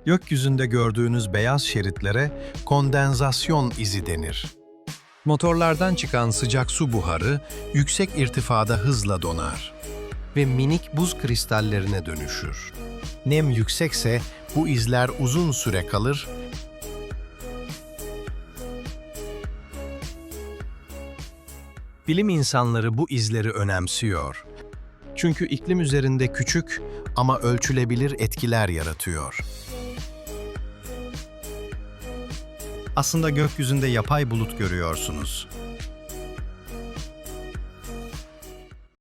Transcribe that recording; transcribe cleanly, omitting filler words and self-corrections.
Gökyüzünde gördüğünüz beyaz şeritlere kondensasyon izi denir. Motorlardan çıkan sıcak su buharı yüksek irtifada hızla donar ve minik buz kristallerine dönüşür. Nem yüksekse bu izler uzun süre kalır. Bilim insanları bu izleri önemsiyor. Çünkü iklim üzerinde küçük ama ölçülebilir etkiler yaratıyor. Aslında gökyüzünde yapay bulut görüyorsunuz.